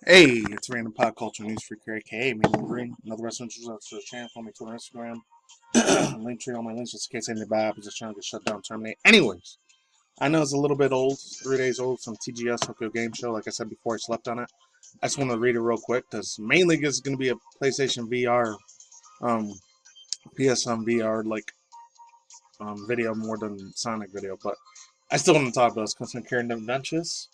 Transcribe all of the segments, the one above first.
Hey, it's Random Pop Culture News Freak here, aka MannyTendoWolverine. Another wrestling news to the channel. Follow me Twitter, Instagram. Link tree all my links just in case anything bad happens. This channel gets shut down, terminate. Anyways, I know it's a little bit old, 3 days old, from TGS Tokyo Game Show. Like I said before, I slept on it. I just want to read it real quick because mainly it's going to be a PlayStation VR, PSM VR video more than Sonic video. But I still want to talk about this because I'm carrying adventures.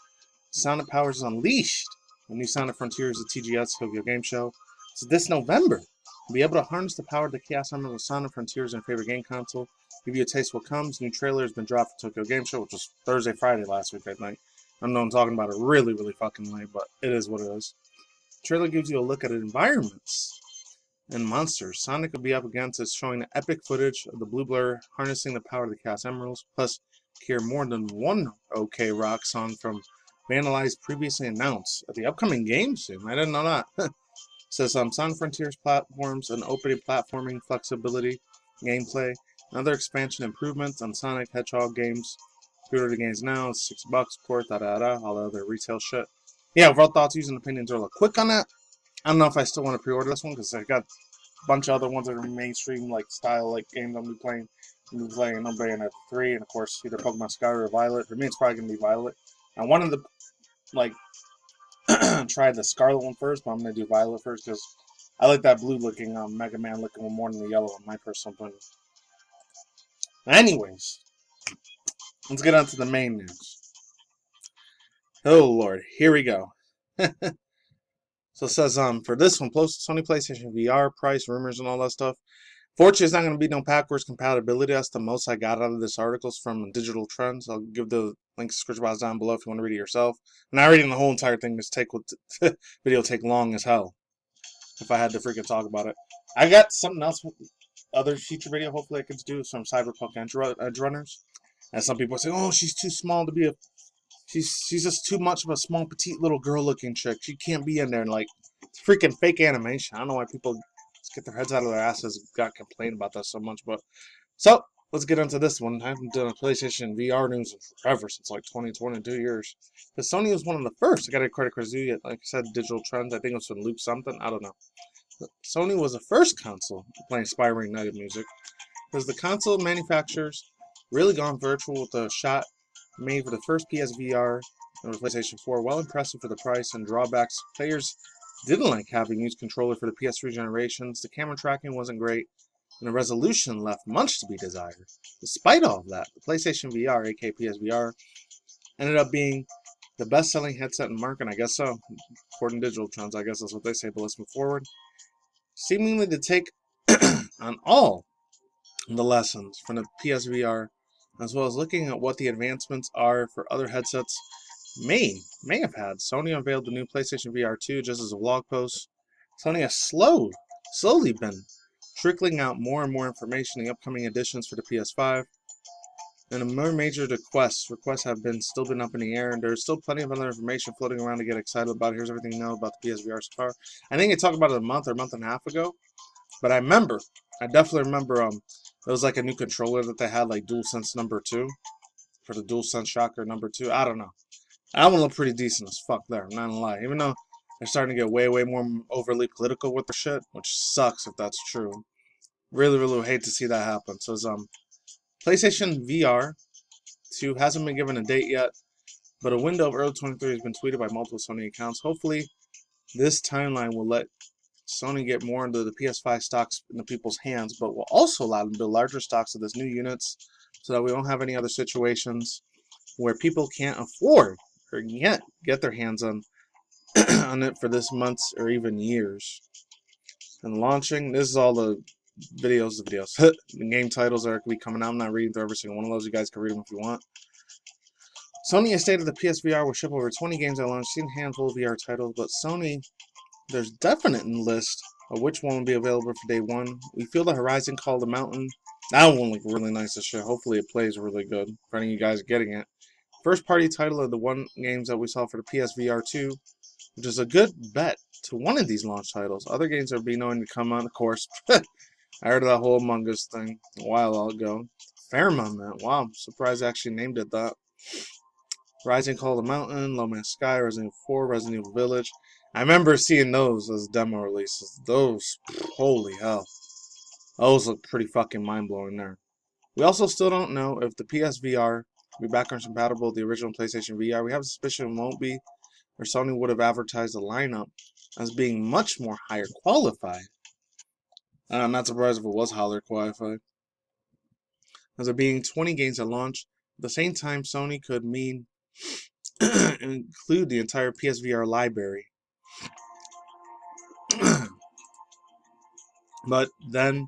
Sonic Powers is unleashed. The new Sonic Frontiers at TGS Tokyo Game Show. So this November, you'll be able to harness the power of the Chaos Emerald of Sonic Frontiers in your favorite game console. Give you a taste of what comes. New trailer has been dropped for Tokyo Game Show, which was Thursday, Friday last week, I think. I know I'm talking about it really fucking late, but it is what it is. The trailer gives you a look at environments and monsters Sonic will be up against is showing the epic footage of the Blue Blur harnessing the power of the Chaos Emeralds, plus hear more than one OK Rock song from Vandalized previously announced at the upcoming game soon. I didn't know that. It says Sonic Frontiers platforms and opening platforming flexibility, gameplay, and other expansion improvements on Sonic Hedgehog games. Pre-order the games now, it's $6, of course, all the other retail shit. Yeah, overall thoughts, views, and opinions are a little quick on that. I don't know if I still want to pre-order this one because I got a bunch of other ones that are mainstream like style like games I'm playing. I'm playing Bayonetta 3 and of course either Pokemon Sky or Violet. For me it's probably gonna be Violet. I wanted to like try the Scarlet one first, but I'm gonna do Violet first because I like that blue looking Mega Man looking one more than the yellow one, my personal opinion. Anyways, let's get on to the main news. Oh Lord, here we go. So it says for this one, Sony Playstation VR price rumors and all that stuff. Fortunately, it's not going to be no backwards compatibility. That's the most I got out of this article from Digital Trends. I'll give the links description box down below if you want to read it yourself. I'm not reading the whole entire thing. This video take long as hell if I had to freaking talk about it. I got something else, other future video hopefully I can do some Cyberpunk Edge Runners. And some people say, oh, she's too small to be a... She's just too much of a small, petite little girl-looking chick. She can't be in there. And like, it's freaking fake animation. I don't know why people just get their heads out of their asses got complained about that so much. But so let's get into this one. I haven't done a PlayStation VR news in forever, since like 2022 years. Because Sony was one of the first. I got to credit Krazu. Like I said, Digital Trends. I think it was from Luke something. I don't know. But Sony was the first console to play inspiring native music. Because the console manufacturers really gone virtual with a shot made for the first PSVR and the PlayStation 4. Well impressive for the price and drawbacks. Players didn't like having used controller for the PS3 generations. The camera tracking wasn't great, and the resolution left much to be desired. Despite all of that, the PlayStation VR, aka PSVR, ended up being the best-selling headset in the market, I guess so. According to Digital Trends, I guess that's what they say, but let's move forward. Seemingly to take on all the lessons from the PSVR, as well as looking at what the advancements are for other headsets may have had. Sony unveiled the new PlayStation VR2 just as a blog post. Sony has slowly been trickling out more and more information in the upcoming editions for the PS5. And a more major requests have still been up in the air, and there's still plenty of other information floating around to get excited about. Here's everything you know about the PSVR so far. I think I talked about it a month and a half ago, but I definitely remember it was like a new controller that they had, like DualSense number 2 for the DualSense Shocker number 2. I don't know. That one looked pretty decent as fuck there, I'm not gonna lie. Even though they're starting to get way more overly political with the shit, which sucks if that's true. Really hate to see that happen. So it's PlayStation VR 2 hasn't been given a date yet, but a window of early 23 has been tweeted by multiple Sony accounts. Hopefully, this timeline will let Sony get more into the PS5 stocks in the people's hands, but will also allow them to build larger stocks of these new units so that we don't have any other situations where people can't afford or get their hands on on it for this months or even years. And launching, this is all the videos. The game titles are going to be coming out. I'm not reading through every single one of those. You guys can read them if you want. Sony has stated the PSVR will ship over 20 games at launch, seen a handful of VR titles, but Sony, there's definite list of which one will be available for day one. We feel the Horizon Call the Mountain. That one looked really nice as shit. Hopefully it plays really good for any of you guys getting it. First party title of the one games that we saw for the PSVR 2, which is a good bet to one of these launch titles. Other games are being known to come on, of course. I heard of that whole Among Us thing a while ago. Fairmont, man. Wow, I'm surprised I actually named it that. Rising Call of the Mountain, Low Man's Sky, Resident Evil 4, Resident Evil Village. I remember seeing those as demo releases. Those, holy hell. Those look pretty fucking mind-blowing there. We also still don't know if the PSVR will be backwards compatible with the original PlayStation VR. We have a suspicion it won't be, or Sony would have advertised the lineup as being much more higher qualified. I'm not surprised if it was higher qualified. As there being 20 games at launch, at the same time Sony could mean include the entire PSVR library. But then,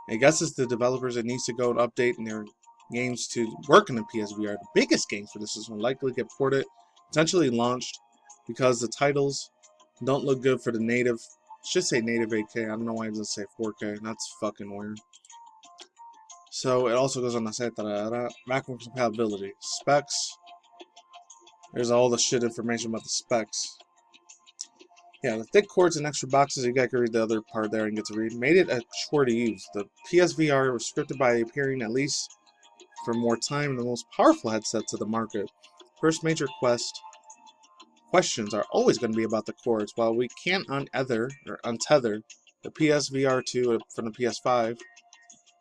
I guess it's the developers that needs to go and update their games to work in the PSVR. The biggest game for this is will likely get ported, potentially launched, because the titles don't look good for the native. Should say native 8K. I don't know why it doesn't say 4K. That's fucking weird. So it also goes on to say backwards compatibility, specs. There's all the shit information about the specs. Yeah, the thick cords and extra boxes, you gotta read the other part there and get to read. Made it a chore to use. The PSVR was scripted by appearing at least for more time the most powerful headset to the market. First major questions are always going to be about the cords. While we can't untether the PSVR2 from the PS5,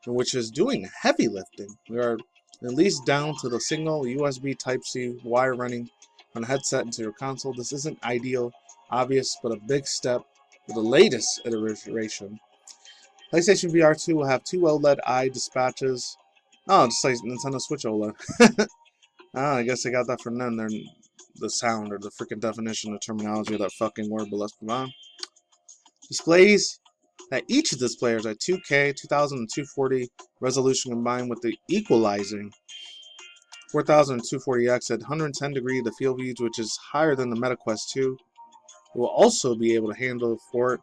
which is doing heavy lifting, we are at least down to the single USB Type-C wire running on a headset into your console. This isn't ideal, obvious, but a big step for the latest iteration. PlayStation VR2 will have two OLED eye dispatches. Oh, just like Nintendo Switch OLED. I guess they got that from them. They're the sound or the freaking definition or terminology of that fucking word, but let's move on. Displays that each of the displays are 2K, 2240 resolution combined with the equalizing 4240X at 110 degree the field view, which is higher than the MetaQuest 2. It will also be able to handle for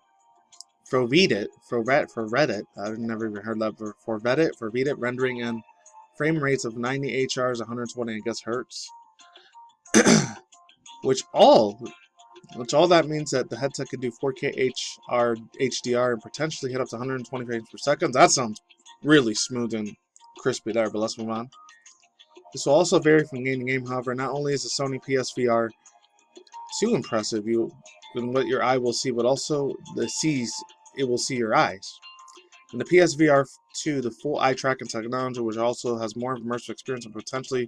Reddit. I've never even heard that before. For Reddit rendering and frame rates of 90 HRs, 120 I guess hertz. which all that means that the headset could do 4K HDR and potentially hit up to 120 frames per second. That sounds really smooth and crispy there, but let's move on. This will also vary from game to game, however. Not only is the Sony PSVR too impressive in what your eye will see, but also it will see your eyes. And the PSVR 2, the full eye tracking technology, which also has more immersive experience and potentially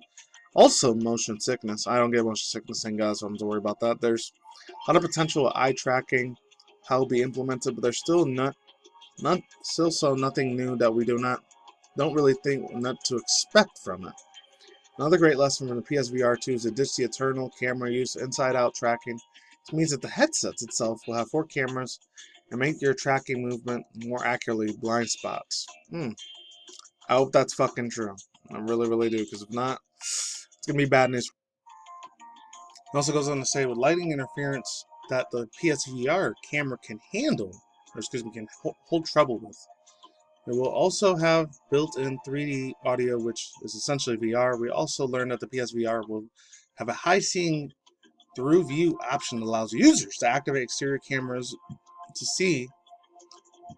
also motion sickness. I don't get motion sickness, thank God, so I'm not worried about that. There's a lot of potential eye tracking, how it will be implemented, but there's still nothing new that we don't really think what to expect from it. Another great lesson from the PSVR 2 is to ditch the eternal camera use, inside-out tracking. This means that the headset itself will have 4 cameras and make your tracking movement more accurately blind spots. I hope that's fucking true. I really, really do, because if not, it's going to be bad news. It also goes on to say, with lighting interference that the PSVR camera can can hold trouble with. It will also have built-in 3D audio, which is essentially VR. We also learned that the PSVR will have a high seeing through view option that allows users to activate exterior cameras to see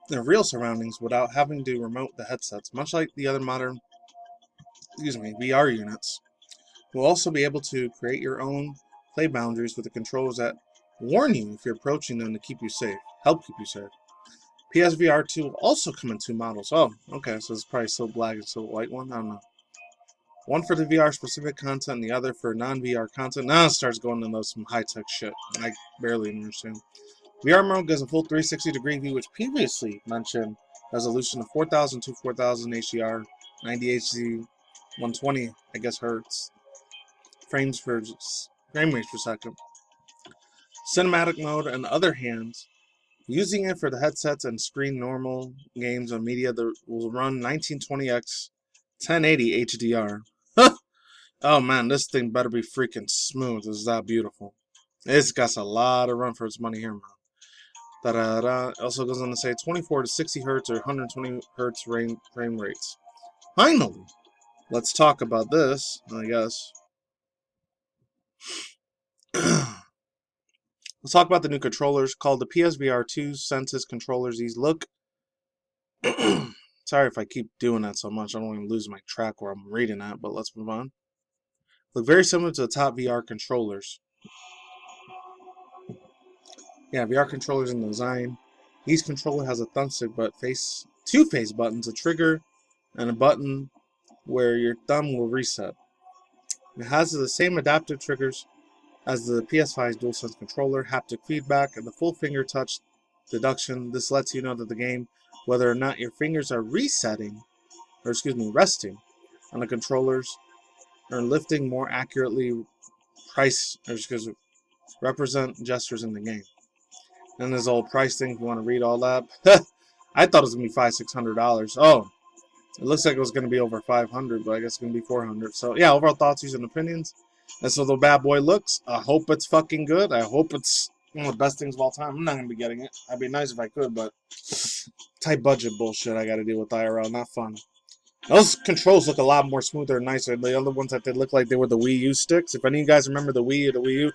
their real surroundings without having to remote the headsets, much like the other modern VR units. You'll also be able to create your own play boundaries with the controls that warn you if you're approaching them to help keep you safe. PSVR 2 will also come in 2 models. Oh, okay, so it's probably still black and still white one. I don't know. One for the VR specific content and the other for non-VR content. Now it starts going into some high-tech shit. I barely understand. VR mode gives a full 360 degree view, which previously mentioned resolution of 4000 to 4000 HDR, 90 HD, 120 I guess hertz, frame rates per second. Cinematic mode, on the other hand, using it for the headsets and screen normal games and media that will run 1920x 1080 HDR. Oh man, this thing better be freaking smooth. It's that beautiful. It's got a lot of run for its money here, man. Also goes on to say 24 to 60 hertz or 120 hertz frame rates. Finally, let's talk about this, I guess. Let's talk about the new controllers called the PSVR 2 Senses controllers. These look... Sorry if I keep doing that so much. I don't even lose my track where I'm reading at, but let's move on. Look very similar to the top VR controllers. Yeah, VR controllers in the design. Each controller has a thumbstick, but two face buttons, a trigger, and a button where your thumb will reset. It has the same adaptive triggers as the PS5's DualSense controller, haptic feedback, and the full finger touch deduction. This lets you know that the game, whether or not your fingers are resting on the controllers, or lifting more accurately represent gestures in the game. And there's all price thing if you want to read all that. I thought it was gonna be $500-$600. Oh, it looks like it was gonna be over $500, but I guess it's gonna be $400. So yeah, overall thoughts, views, and opinions. And so the bad boy looks. I hope it's fucking good. I hope it's one of the best things of all time. I'm not gonna be getting it. I'd be nice if I could, but tight budget bullshit I gotta deal with IRL. Not fun. Those controls look a lot more smoother and nicer. The other ones that they look like they were the Wii U sticks. If any of you guys remember the Wii or the Wii U,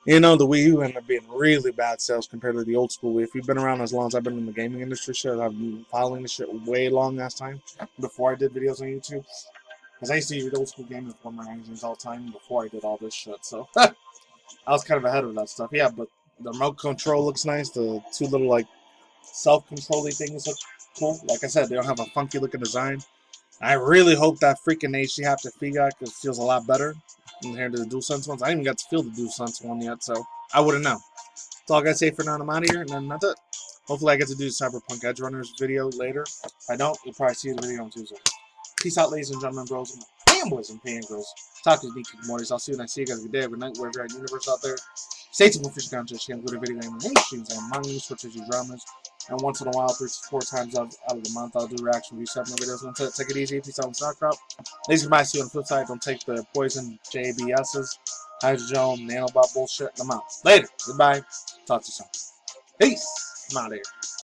you know, the Wii U ended up being really bad sales compared to the old school Wii. If you've been around as long as I've been in the gaming industry, shit, I've been following this shit way long last time before I did videos on YouTube. Because I used to read old school gaming for my magazines all the time before I did all this shit. So I was kind of ahead of that stuff. Yeah, but the remote control looks nice. The two little like self-controlling things look cool. Like I said, they don't have a funky looking design. I really hope that freaking HD haptic feedback feels a lot better compared to the DualSense ones. I didn't even get to feel the DualSense one yet, so I wouldn't know. That's all I gotta say for now. I'm out of here, and then that's it. Hopefully I get to do the Cyberpunk Edge Runners video later. If I don't, you'll probably see the video on Tuesday. Peace out, ladies and gentlemen, bros, and fanboys and fangirls. Talk to me, Mortys. I'll see you when I see you guys. Good day, good night, wherever you're at in the universe out there. Stay tuned for future content. She can go to video game and streams and manga, switches, and dramas. And once in a while, 3 to 4 times out of the month, I'll do reaction reviews, 7 videos. Until take it easy. Peace out and stock crop. Ladies and see you on the flip side. Don't take the poison JBS's, hydrogel, nanobot bullshit. I'm out. Later. Goodbye. Talk to you soon. Peace. I'm out of here.